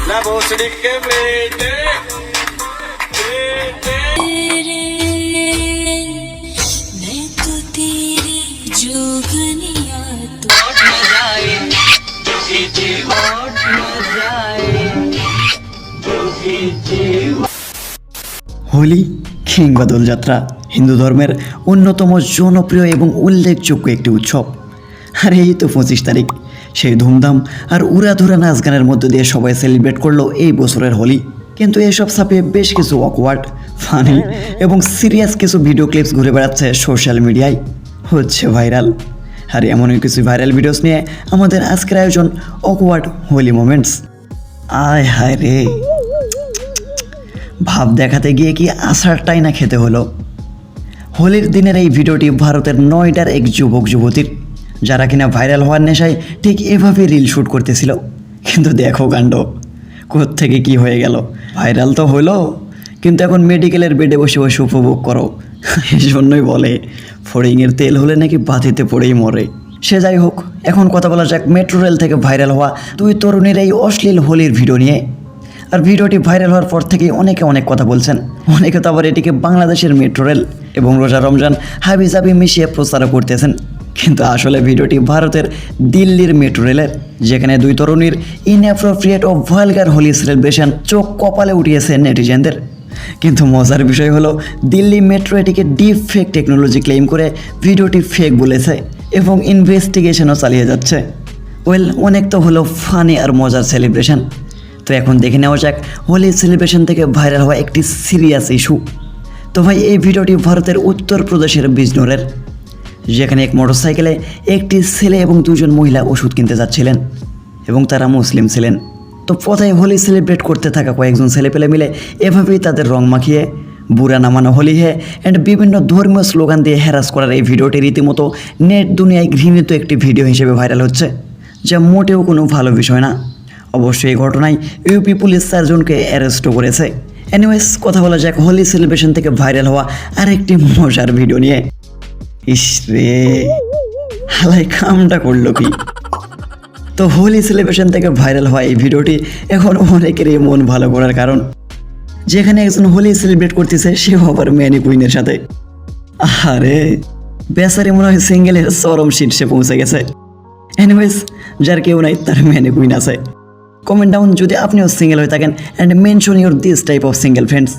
La भोसड़ी के बेटे मैं तो तेरी जोगनिया तो হোলি কিংবা দোলযাত্রা হিন্দু ধর্মের অন্যতম জনপ্রিয় এবং উল্লেখযোগ্য একটি উৎসব। আর এই তো 25 তারিখ, সেই ধুমধাম আর উড়াধুরা নাচ গানের মধ্য দিয়ে সবাই সেলিব্রেট করলো এই বছরের হোলি। কিন্তু এসব ছাপিয়ে বেশ কিছু অকওয়ার্ড, ফানি এবং সিরিয়াস কিছু ভিডিও ক্লিপস ঘুরে বেড়াচ্ছে সোশ্যাল মিডিয়ায়, হচ্ছে ভাইরাল। আর এমনই কিছু ভাইরাল ভিডিওস নিয়ে আমাদের আজকের আয়োজন অকওয়ার্ড হোলি মোমেন্টস। আয় হায় রে, ভাব দেখাতে গিয়ে কি আষাঢ়টাই না খেতে হলো। হোলির দিনের এই ভিডিওটি ভারতের নয়ডার এক যুবক যুবতীর, যারা কিনা ভাইরাল হওয়ার নেশায় ঠিক এভাবে রিল শ্যুট করতেছিল। কিন্তু দেখো কাণ্ড, কোত্থেকে কি হয়ে গেল। ভাইরাল তো হলো, কিন্তু এখন মেডিকেলের বেডে বসে বসে উপভোগ করো। এই জন্যই বলে ফড়িংয়ের তেল হলে নাকি বাতিতে পড়েই মরে। সে যাই হোক, এখন কথা বলা যাক মেট্রো রেল থেকে ভাইরাল হওয়া দুই তরুণীর এই অশ্লীল হোলির ভিডিও নিয়ে। আর ভিডিওটি ভাইরাল হওয়ার পর থেকেই অনেকে অনেক কথা বলছেন। অনেকে তো আবার এটিকে বাংলাদেশের মেট্রো রেল এবং রোজা রমজান হাবিজাবি মিশিয়ে প্রচারও করতেছেন। কিন্তু আসলে ভিডিওটি ভারতের দিল্লির মেট্রো রেলের, যেখানে দুই তরুণীর ইনঅ্যাপ্রোপ্রিয়েট ও ভালগার হোলি সেলিব্রেশন চোখ কপালে উঠিয়েছে নেটিজেনদের। কিন্তু মজার বিষয় হলো, দিল্লি মেট্রো এটিকে ডিপ ফেক টেকনোলজি ক্লেম করে ভিডিওটি ফেক বলেছে এবং ইনভেস্টিগেশনও চালিয়ে যাচ্ছে। অনেক তো হলো ফানি আর মজার সেলিব্রেশন। তো এখন দেখে নেওয়া যাক হোলি সেলিব্রেশন থেকে ভাইরাল হওয়া একটি সিরিয়াস ইস্যু। তো ভাই, এই ভিডিওটি ভারতের উত্তরপ্রদেশের বিজনোরের, যেখানে এক মোটরসাইকেলে একটি ছেলে এবং দুজন মহিলা ওষুধ কিনতে যাচ্ছিলেন এবং তারা মুসলিম ছিলেন। তো পথায় হোলি সেলিব্রেট করতে থাকা কয়েকজন ছেলেপেলে মিলে এভাবেই তাদের রং মাখিয়ে বুড়া নামানো হোলি হে অ্যান্ড বিভিন্ন ধর্মীয় স্লোগান দিয়ে হ্যারাস করার এই ভিডিওটি রীতিমতো নেট দুনিয়ায় ঘৃণিত একটি ভিডিও হিসেবে ভাইরাল হচ্ছে, যা মোটেও কোনো ভালো বিষয় না। অবশ্যই এই ঘটনায় ইউপি পুলিশ 4 জনকে অ্যারেস্টও করেছে। এনিওয়েজ, কথা বলা যাক হোলি সেলিব্রেশন থেকে ভাইরাল হওয়া আরেকটি মজার ভিডিও নিয়ে। ইস রে, হালাই কামটা করলো কি। তো হোলি সেলিব্রেশন থেকে ভাইরাল হওয়া এই ভিডিওটি এখন অনেকেরই মন ভালো করার কারণ, যেখানে একজন হোলি সেলিব্রেট করতেছে সেও আবার ম্যানিকুইনের সাথে। আরে বেচারি মনে হয় সিঙ্গেলের চরম শীর্ষে পৌঁছে গেছে। এনিওয়েজ, যার কেউ নাই তার ম্যানিকুইন আছে। কমেন্ট ডাউন যদি আপনিও সিঙ্গেল হয়ে থাকেন and mention your this type of single friends.